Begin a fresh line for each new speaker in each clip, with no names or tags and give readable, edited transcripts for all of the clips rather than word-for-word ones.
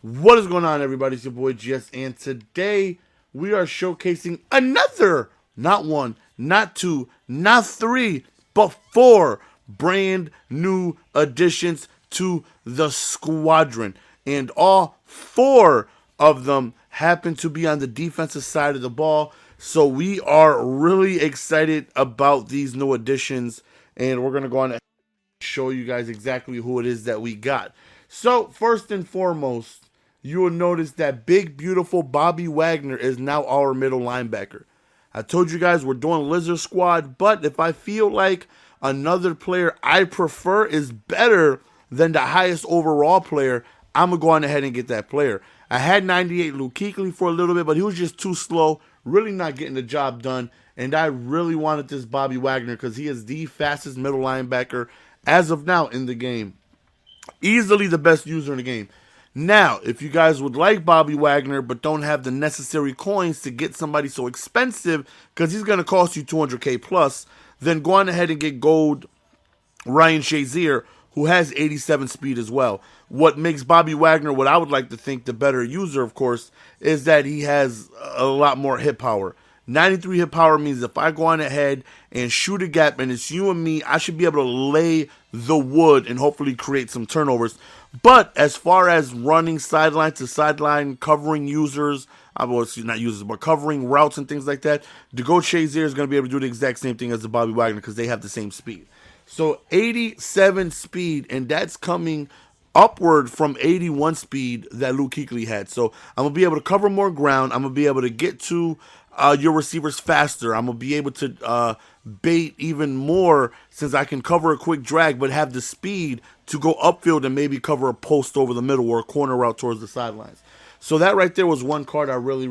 What is going on, everybody? It's your boy GS, and today we are showcasing another, not one, not two, not three, but four brand new additions to the squadron. And all four of them happen to be on the defensive side of the ball. So we are really excited about these new additions, and we're going to go on and show you guys exactly who it is that we got. So first and foremost, you will notice that big, beautiful Bobby Wagner is now our middle linebacker. I told you guys we're doing Lizard Squad, but if I feel like another player I prefer is better than the highest overall player, I'm going to go on ahead and get that player. I had 98 Luke Kuechly for a little bit, but he was just too slow, really not getting the job done, and I really wanted this Bobby Wagner because he is the fastest middle linebacker as of now in the game. Easily the best user in the game. Now, if you guys would like Bobby Wagner but don't have the necessary coins to get somebody so expensive because he's going to cost you 200K plus, then go on ahead and get gold Ryan Shazier, who has 87 speed as well. What makes Bobby Wagner, what I would like to think, the better user, of course, is that he has a lot more hit power. 93 hit power means if I go on ahead and shoot a gap and it's you and me, I should be able to lay the wood and hopefully create some turnovers. But as far as running sideline to sideline, covering users, not users, but covering routes and things like that, the Goat Shazier is going to be able to do the exact same thing as the Bobby Wagner because they have the same speed. So 87 speed, and that's coming upward from 81 speed that Luke Kuechly had. So I'm going to be able to cover more ground. I'm going to be able to get to your receivers faster. I'm going to be able to bait even more since I can cover a quick drag but have the speed to go upfield and maybe cover a post over the middle or a corner route towards the sidelines. So that right there was one card I really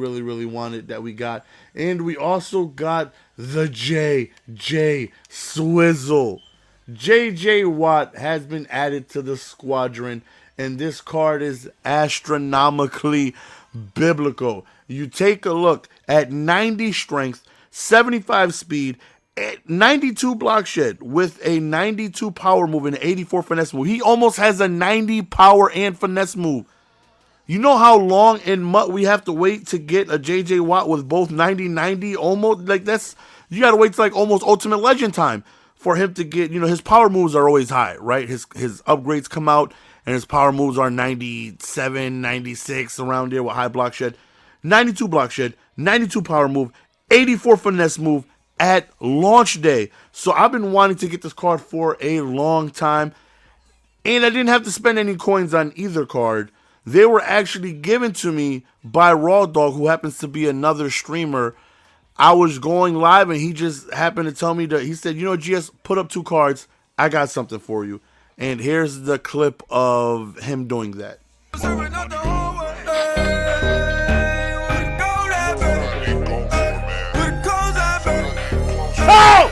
wanted that we got. And we also got the JJ Swizzle. JJ Watt has been added to the squadron, and this card is astronomically biblical. You take a look at 90 strength, 75 speed, 92 block shed with a 92 power move and an 84 finesse move. He almost has a 90 power and finesse move. You know how long and much we have to wait to get a JJ Watt with both 90-90? Almost like that's, you got to wait till like almost Ultimate Legend time for him to get, his power moves are always high, right? His upgrades come out and his power moves are 97, 96 around there with high block shed. 92 block shed, 92 power move, 84 finesse move at launch day. So I've been wanting to get this card for a long time, and I didn't have to spend any coins on either card. They were actually given to me by Raw Dog, who happens to be another streamer. I was going live, and he just happened to tell me that he said, GS, put up 2 cards. I got something for you. And here's the clip of him doing that. Oh!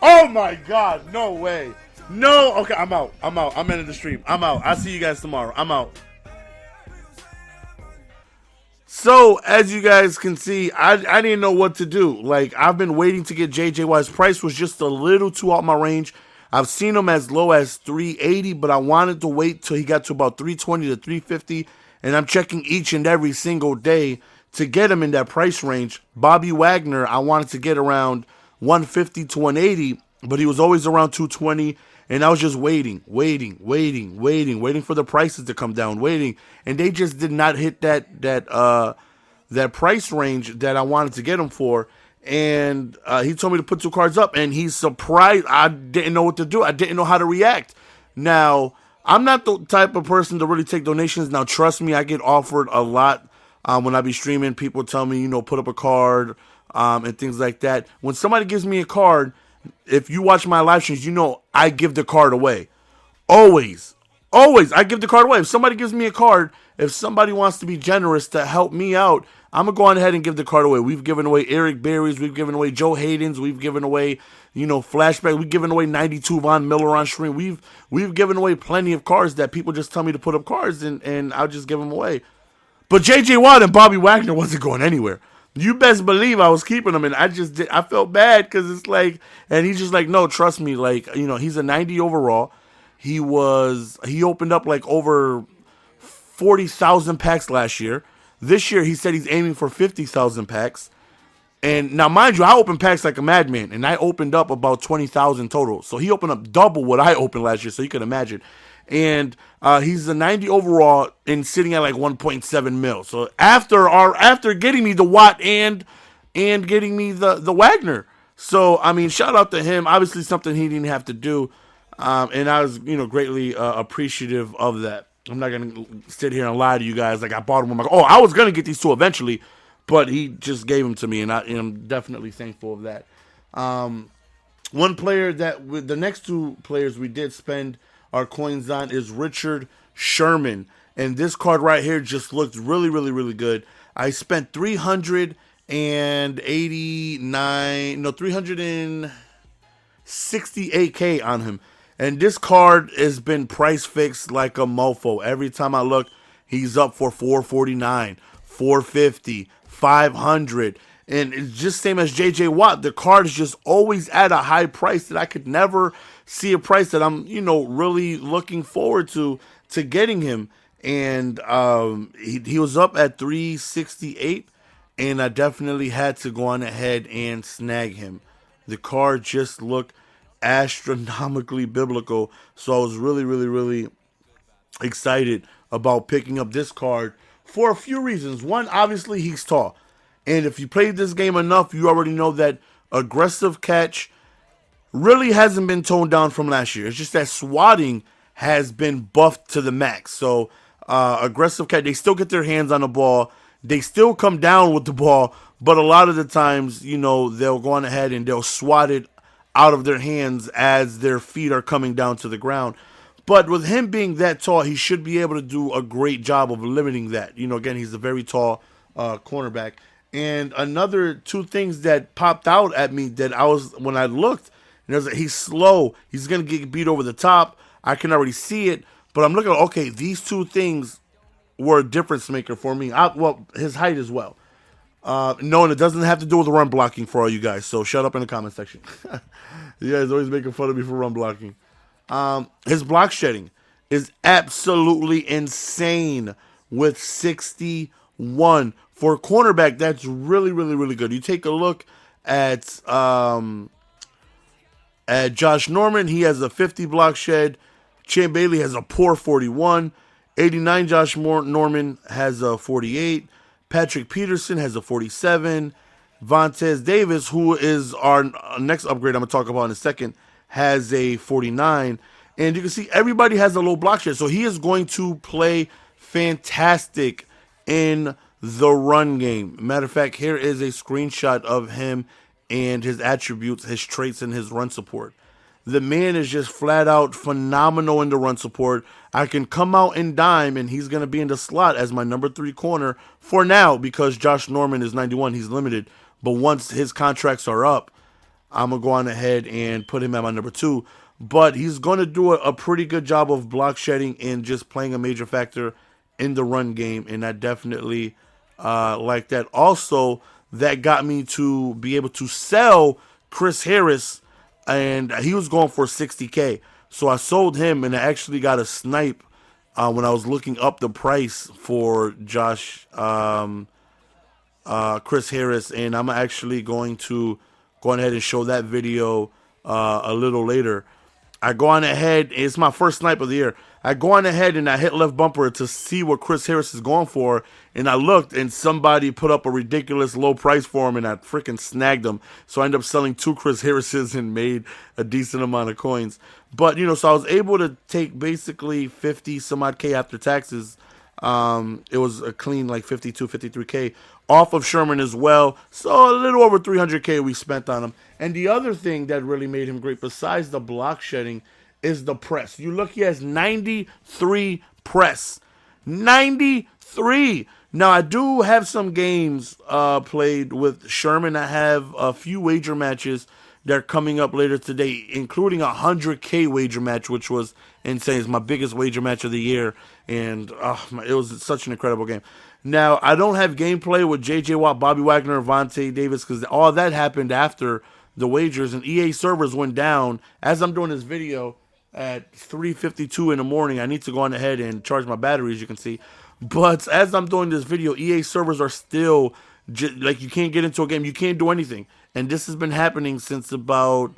Oh my God, no way. No, okay, I'm out. I'm ending the stream. I'm out. I'll see you guys tomorrow. I'm out. So, as you guys can see, I didn't know what to do. Like, I've been waiting to get JJ Watt's price was just a little too out my range. I've seen him as low as 380, but I wanted to wait till he got to about 320 to 350, and I'm checking each and every single day to get him in that price range. Bobby Wagner, I wanted to get around 150 to 180, but he was always around 220, and I was just waiting for the prices to come down, and they just did not hit that price range that I wanted to get him for. And he told me to put 2 cards up, and he's surprised. I didn't know what to do. I didn't know how to react. Now, I'm not the type of person to really take donations. Now, trust me, I get offered a lot when I be streaming. People tell me, put up a card and things like that. When somebody gives me a card, if you watch my live streams, I give the card away. Always, I give the card away. If somebody gives me a card, if somebody wants to be generous to help me out, I'm going to go on ahead and give the card away. We've given away Eric Berry's. We've given away Joe Hayden's. We've given away, Flashback. We've given away 92 Von Miller on stream. We've given away plenty of cards that people just tell me to put up cards, and I'll just give them away. But J.J. Watt and Bobby Wagner wasn't going anywhere. You best believe I was keeping him, and I felt bad because it's like, and he's just like, no, trust me, like, he's a 90 overall. He opened up like over 40,000 packs last year. This year, he said he's aiming for 50,000 packs. And now, mind you, I opened packs like a madman, and I opened up about 20,000 total. So he opened up double what I opened last year, so you can imagine. And he's a 90 overall and sitting at like 1.7 mil. So after getting me the Watt and getting me the Wagner. So, I mean, shout out to him. Obviously, something he didn't have to do. And I was, greatly appreciative of that. I'm not going to sit here and lie to you guys like I bought him. I'm like, oh, I was going to get these two eventually, but he just gave them to me, and I'm definitely thankful of that. One player the next two players we did spend our coins on is Richard Sherman, and this card right here just looked really, really, really good. I spent 368K on him. And this card has been price fixed like a mofo. Every time I look, he's up for 449, 450, 500. And it's just same as J.J. Watt. The card is just always at a high price that I could never see a price that I'm, really looking forward to getting him. And he was up at 368, and I definitely had to go on ahead and snag him. The card just looked astronomically biblical, so I was really, really, really excited about picking up this card for a few reasons. One, obviously he's tall, and if you played this game enough, you already know that aggressive catch really hasn't been toned down from last year. It's just that swatting has been buffed to the max. So aggressive catch, they still get their hands on the ball, they still come down with the ball, but a lot of the times, they'll go on ahead and they'll swat it out of their hands as their feet are coming down to the ground. But with him being that tall, he should be able to do a great job of limiting that. Again, he's a very tall cornerback. And another two things that popped out at me that when I looked, and I was like, he's slow. He's going to get beat over the top. I can already see it. But I'm looking, okay, these two things were a difference maker for me. His height as well. No, and it doesn't have to do with run blocking for all you guys, so shut up in the comment section. You guys always making fun of me for run blocking. His block shedding is absolutely insane with 61. For a cornerback, that's really, really, really good. You take a look at Josh Norman, he has a 50 block shed. Champ Bailey has a poor 41. 89 Josh Norman has a 48. Patrick Peterson has a 47. Vontae Davis, who is our next upgrade I'm going to talk about in a second, has a 49. And you can see everybody has a low block share. So he is going to play fantastic in the run game. Matter of fact, here is a screenshot of him and his attributes, his traits, and his run support. The man is just flat out phenomenal in the run support. I can come out and dime, and he's going to be in the slot as my number 3 corner for now because Josh Norman is 91. He's limited. But once his contracts are up, I'm going to go on ahead and put him at my number 2. But he's going to do a pretty good job of block shedding and just playing a major factor in the run game. And I definitely like that. Also, that got me to be able to sell Chris Harris, and he was going for 60K. So I sold him, and I actually got a snipe when I was looking up the price for Chris Harris, and I'm actually going to go ahead and show that video a little later. I go on ahead, it's my first snipe of the year. I go on ahead and I hit left bumper to see what Chris Harris is going for, and I looked and somebody put up a ridiculous low price for him, and I freaking snagged him. So I ended up selling 2 Chris Harrises and made a decent amount of coins. But, so I was able to take basically 50 some odd K after taxes. It was a clean like 52, 53K off of Sherman as well. So a little over 300K we spent on him. And the other thing that really made him great, besides the block shedding, is the press. You look, he has 93 press. 93! Now, I do have some games played with Sherman. I have a few wager matches that are coming up later today, including a 100K wager match, which was insane. It's my biggest wager match of the year, and it was such an incredible game. Now, I don't have gameplay with J.J. Watt, Bobby Wagner, and Vontae Davis because all that happened after the wagers, and EA servers went down. As I'm doing this video at 3:52 in the morning, I need to go on ahead and charge my battery, as you can see. But as I'm doing this video, EA servers are still, like, you can't get into a game. You can't do anything. And this has been happening since about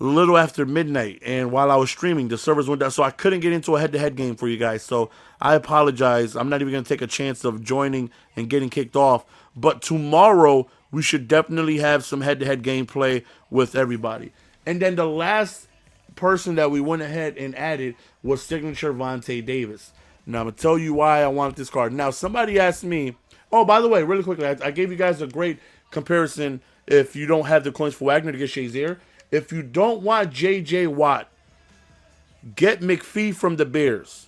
a little after midnight, and while I was streaming, the servers went down, so I couldn't get into a head-to-head game for you guys. So I apologize. I'm not even going to take a chance of joining and getting kicked off. But tomorrow, we should definitely have some head-to-head gameplay with everybody. And then the last person that we went ahead and added was Signature Vontae Davis. Now, I'm going to tell you why I wanted this card. Now, somebody asked me, oh, by the way, really quickly, I gave you guys a great comparison if you don't have the coins for Wagner to get Shazier. If you don't want J.J. Watt, get McPhee from the Bears.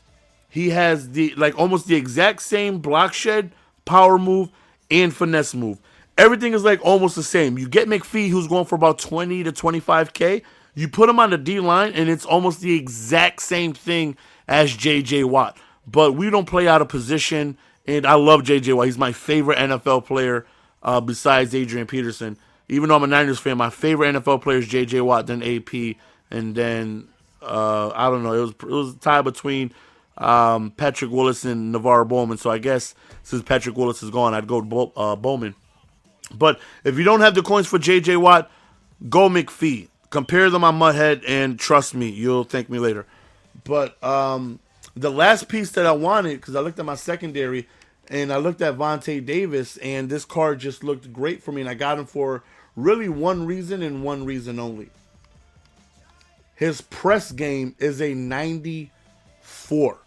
He has almost the exact same block shed, power move, and finesse move. Everything is almost the same. You get McPhee, who's going for about 20 to 25K. You put him on the D line, and it's almost the exact same thing as J.J. Watt. But we don't play out of position, and I love J.J. Watt. He's my favorite NFL player besides Adrian Peterson. Even though I'm a Niners fan, my favorite NFL player is J.J. Watt, then AP, and then, I don't know, it was a tie between Patrick Willis and NaVorro Bowman. So I guess since Patrick Willis is gone, I'd go Bowman. But if you don't have the coins for J.J. Watt, go McPhee. Compare them on Mudhead, and trust me, you'll thank me later. But the last piece that I wanted, because I looked at my secondary, and I looked at Vontae Davis, and this card just looked great for me, and I got him for really one reason and one reason only. His press game is a 94.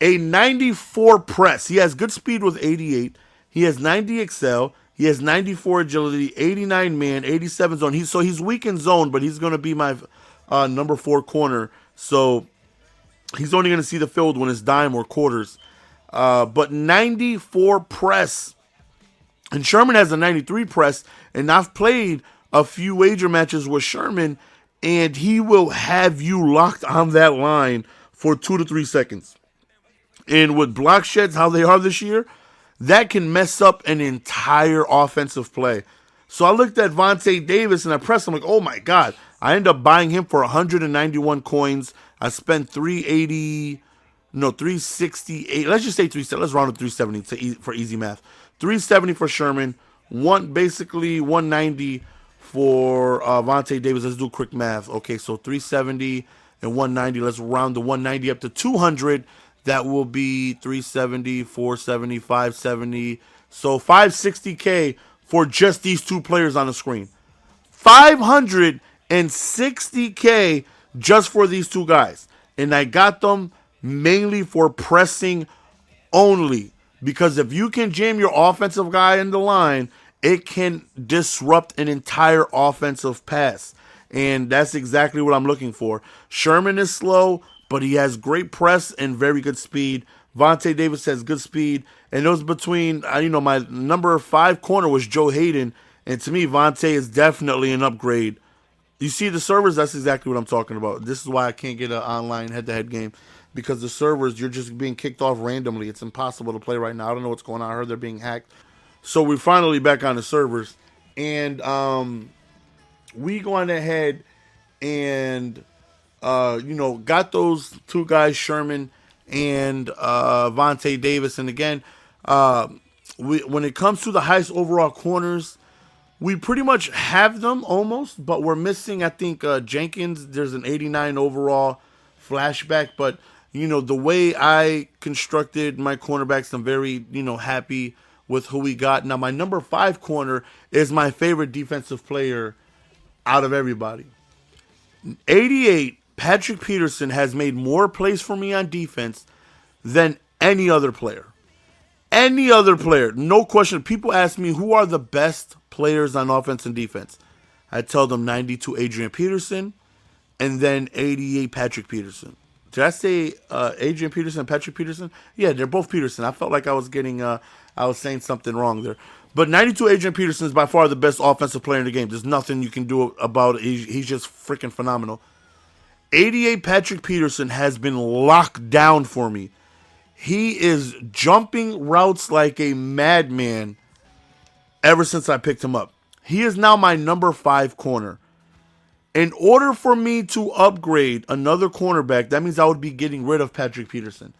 A 94 press. He has good speed with 88. He has 90 excel. He has 94 agility, 89 man, 87 zone. So he's weak in zone, but he's going to be my number 4 corner. So he's only going to see the field when it's dime or quarters. But 94 press. And Sherman has a 93 press. And I've played a few wager matches with Sherman, and he will have you locked on that line for 2 to 3 seconds. And with block sheds, how they are this year, that can mess up an entire offensive play. So I looked at Vontae Davis, and I pressed him like, oh my God. I ended up buying him for 191 coins. I spent 368. Let's just say 370. Let's round to 370 for easy math. 370 for Sherman. Basically 190 for Vontae Davis. Let's do quick math. Okay, so 370 and 190. Let's round the 190 up to 200. That will be 370, 470, 570. So 560K for just these two players on the screen. 560K just for these two guys. And I got them mainly for pressing only. Because if you can jam your offensive guy in the line, it can disrupt an entire offensive pass. And that's exactly what I'm looking for. Sherman is slow, but he has great press and very good speed. Vontae Davis has good speed. And it was between, my number 5 corner was Joe Hayden. And to me, Vontae is definitely an upgrade. You see the servers, that's exactly what I'm talking about. This is why I can't get an online head-to-head game. Because the servers, you're just being kicked off randomly. It's impossible to play right now. I don't know what's going on. I heard they're being hacked. So we're finally back on the servers. And we going ahead and, got those two guys, Sherman and Vontae Davis. And again, when it comes to the highest overall corners, we pretty much have them almost. But we're missing, I think, Jenkins. There's an 89 overall flashback. But the way I constructed my cornerbacks, I'm very, happy with who we got. Now, my number 5 corner is my favorite defensive player out of everybody. 88, Patrick Peterson has made more plays for me on defense than any other player. Any other player, no question. People ask me, who are the best players on offense and defense? I tell them 92 Adrian Peterson and then 88 Patrick Peterson. Did I say Adrian Peterson and Patrick Peterson? Yeah, they're both Peterson. I felt like I was saying something wrong there. But 92 Adrian Peterson is by far the best offensive player in the game. There's nothing you can do about it. He's just freaking phenomenal. 88 Patrick Peterson has been locked down for me. He is jumping routes like a madman ever since I picked him up. He is now my number 5 corner. In order for me to upgrade another cornerback, that means I would be getting rid of Patrick Peterson.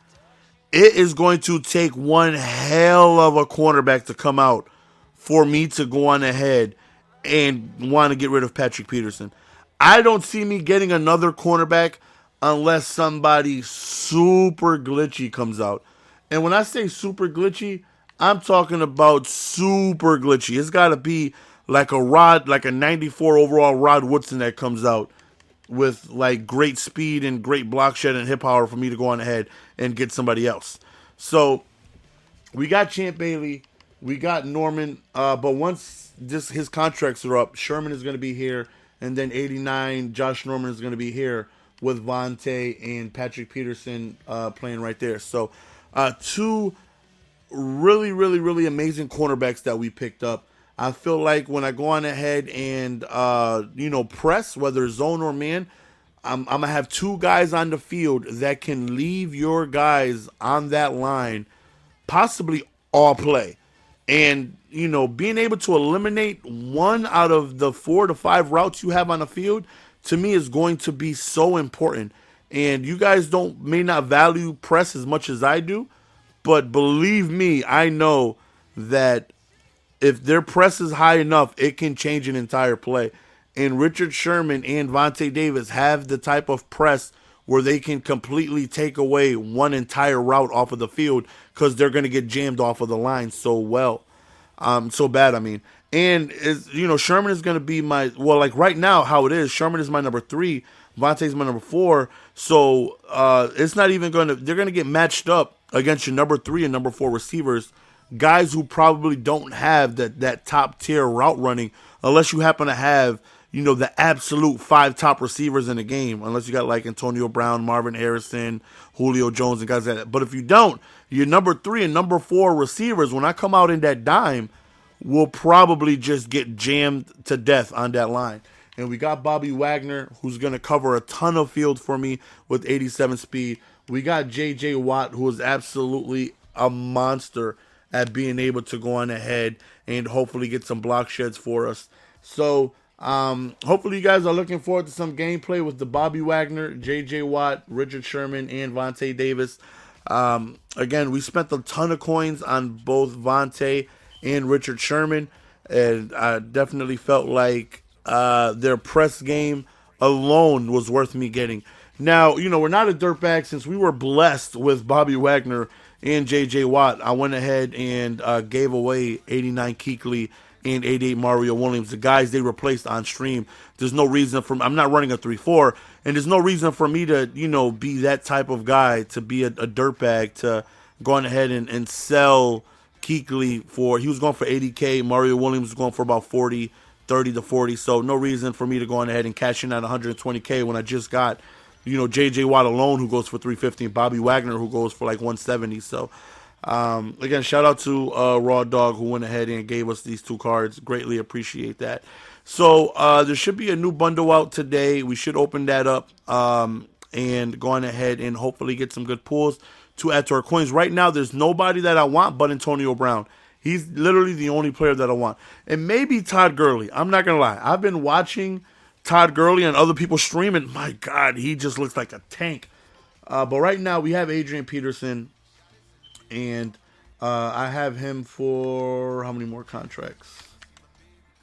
It is going to take one hell of a cornerback to come out for me to go on ahead and want to get rid of Patrick Peterson. I don't see me getting another cornerback unless somebody super glitchy comes out. And when I say super glitchy, I'm talking about super glitchy. It's got to be like a 94 overall Rod Woodson that comes out with like great speed and great block shed and hip power for me to go on ahead and get somebody else. So we got Champ Bailey, we got Norman, but once his contracts are up, Sherman is going to be here, and then 89 Josh Norman is going to be here with Vontae and Patrick Peterson playing right there. So two really, really, really amazing cornerbacks that we picked up. I feel like when I go on ahead and press, whether zone or man, I'm gonna have two guys on the field that can leave your guys on that line, possibly all play. And being able to eliminate one out of the 4 to 5 routes you have on the field, to me, is going to be so important. And you guys may not value press as much as I do, but believe me, I know that if their press is high enough, it can change an entire play. And Richard Sherman and Vontae Davis have the type of press where they can completely take away one entire route off of the field because they're going to get jammed off of the line so bad. I mean, and Sherman is going to be like right now how it is. Sherman is my number 3, Vontae is my number 4. So it's not even going to. They're going to get matched up against your number 3 and number 4 receivers, guys who probably don't have that top tier route running, unless you happen to have the absolute 5 top receivers in the game, unless you got like Antonio Brown, Marvin Harrison, Julio Jones, and guys like that. But if you don't, your number 3 and number 4 receivers, when I come out in that dime, will probably just get jammed to death on that line. And we got Bobby Wagner, who's going to cover a ton of field for me with 87 speed. We got J.J. Watt, who is absolutely a monster at being able to go on ahead and hopefully get some block sheds for us. So hopefully you guys are looking forward to some gameplay with the Bobby Wagner, J.J. Watt, Richard Sherman, and Vontae Davis. Again, we spent a ton of coins on both Vontae and Richard Sherman, and I definitely felt like their press game alone was worth me getting. Now, we're not a dirtbag. Since we were blessed with Bobby Wagner and J.J. Watt, I went ahead and gave away 89 Kuechly and 88 Mario Williams, the guys they replaced on stream. There's no reason I'm not running a 3-4, and there's no reason for me to, be that type of guy, to be a dirtbag, to go on ahead and sell Kuechly he was going for 80K, Mario Williams was going for about 30 to 40, so no reason for me to go on ahead and cash in at 120K when I just got J.J. Watt alone, who goes for 350, and Bobby Wagner, who goes for like 170. So, again, shout out to Raw Dog, who went ahead and gave us these 2 cards. Greatly appreciate that. So, there should be a new bundle out today. We should open that up and go on ahead and hopefully get some good pulls to add to our coins. Right now, there's nobody that I want but Antonio Brown. He's literally the only player that I want. And maybe Todd Gurley. I'm not going to lie. I've been watching Todd Gurley and other people streaming. My God, he just looks like a tank. But right now we have Adrian Peterson, and I have him for how many more contracts?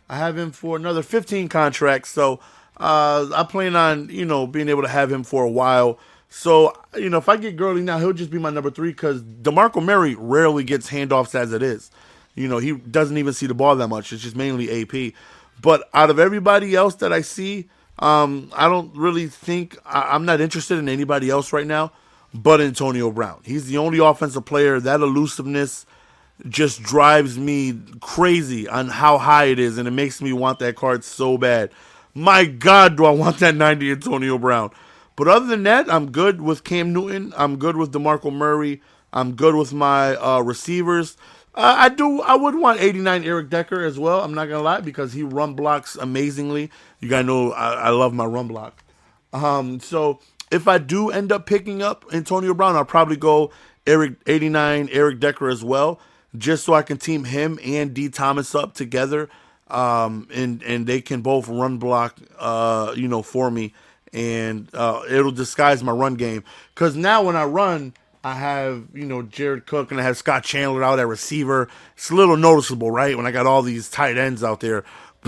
I have him for another 15 contracts. So I plan on being able to have him for a while. So if I get Gurley now, he'll just be my number 3 because DeMarco Murray rarely gets handoffs as it is. He doesn't even see the ball that much. It's just mainly AP. But out of everybody else that I see, I don't really think I'm not interested in anybody else right now but Antonio Brown. He's the only offensive player. That elusiveness just drives me crazy on how high it is, and it makes me want that card so bad. My God, do I want that 90 Antonio Brown. But other than that, I'm good with Cam Newton. I'm good with DeMarco Murray. I'm good with my receivers. I would want 89 Eric Decker as well. I'm not going to lie, because he run blocks amazingly. You guys know I love my run block. So if I do end up picking up Antonio Brown, I'll probably go Eric Decker as well, just so I can team him and D Thomas up together, and they can both run block, for me, and it'll disguise my run game. Because now when I run, I have Jared Cook and I have Scott Chandler out at receiver. It's a little noticeable, right? When I got all these tight ends out there,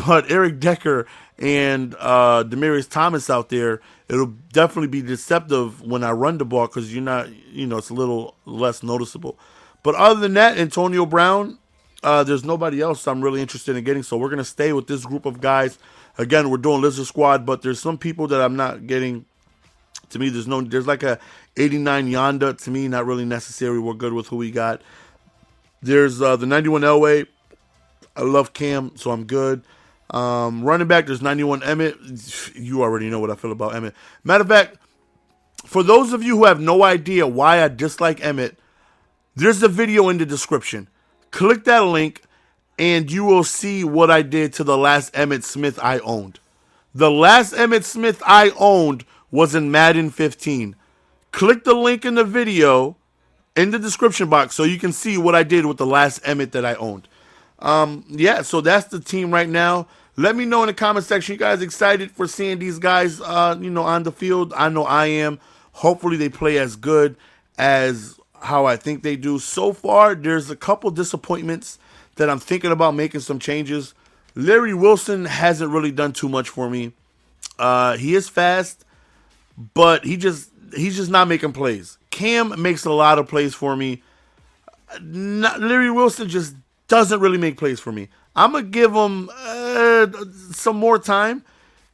but Eric Decker and Demaryius Thomas out there, it'll definitely be deceptive when I run the ball because you're not, it's a little less noticeable. But other than that, Antonio Brown, there's nobody else I'm really interested in getting. So we're going to stay with this group of guys. Again, we're doing Lizard Squad, but there's some people that I'm not getting. To me, there's like a 89 Yonda. To me, not really necessary. We're good with who we got. There's the 91 Elway. I love Cam, so I'm good. Running back, there's 91 Emmitt. You already know what I feel about Emmitt. Matter of fact, for those of you who have no idea why I dislike Emmitt, there's a video in the description. Click that link, and you will see what I did to the last Emmitt Smith I owned. The last Emmitt Smith I owned was in Madden 15. Click the link in the video in the description box so you can see what I did with the last Emmitt that I owned. So that's the team right now. Let me know in the comment section. You guys excited for seeing these guys, on the field? I know I am. Hopefully they play as good as how I think they do. So far, there's a couple disappointments that I'm thinking about making some changes. Larry Wilson hasn't really done too much for me. He is fast, but he's just not making plays. Cam makes a lot of plays for me. Larry Wilson just doesn't really make plays for me. I'm going to give him some more time.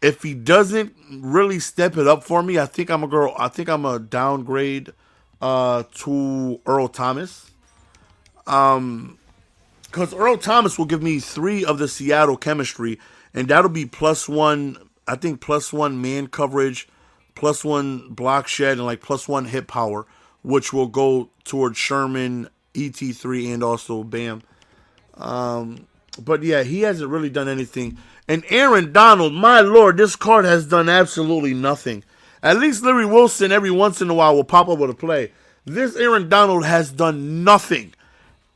If he doesn't really step it up for me, I think I'm going to downgrade to Earl Thomas. Because Earl Thomas will give me 3 of the Seattle chemistry, and that'll be +1, I think +1 man coverage, +1 block shed, and like +1 hit power, which will go towards Sherman, ET3, and also Bam. But yeah, he hasn't really done anything. And Aaron Donald, my lord, this card has done absolutely nothing. At least Larry Wilson every once in a while will pop up with a play. This Aaron Donald has done nothing.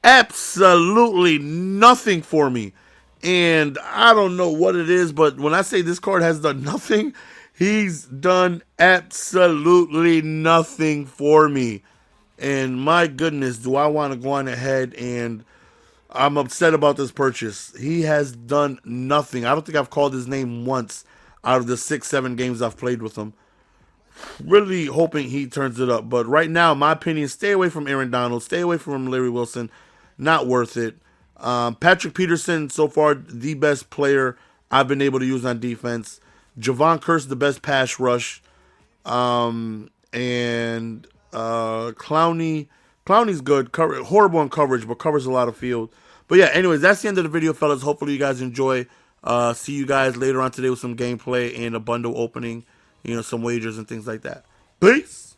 Absolutely nothing for me. And I don't know what it is, but when I say this card has done nothing, he's done absolutely nothing for me. And my goodness, do I want to go on ahead, and I'm upset about this purchase. He has done nothing. I don't think I've called his name once out of the 6-7 games I've played with him. Really hoping he turns it up. But right now, in my opinion, stay away from Aaron Donald. Stay away from Larry Wilson. Not worth it. Patrick Peterson, so far, the best player I've been able to use on defense. Javon Curse, the best pass rush. And Clowney's good. Horrible in coverage, but covers a lot of field. But yeah, anyways, that's the end of the video, fellas. Hopefully you guys enjoy. See you guys later on today with some gameplay and a bundle opening, some wagers and things like that. Peace!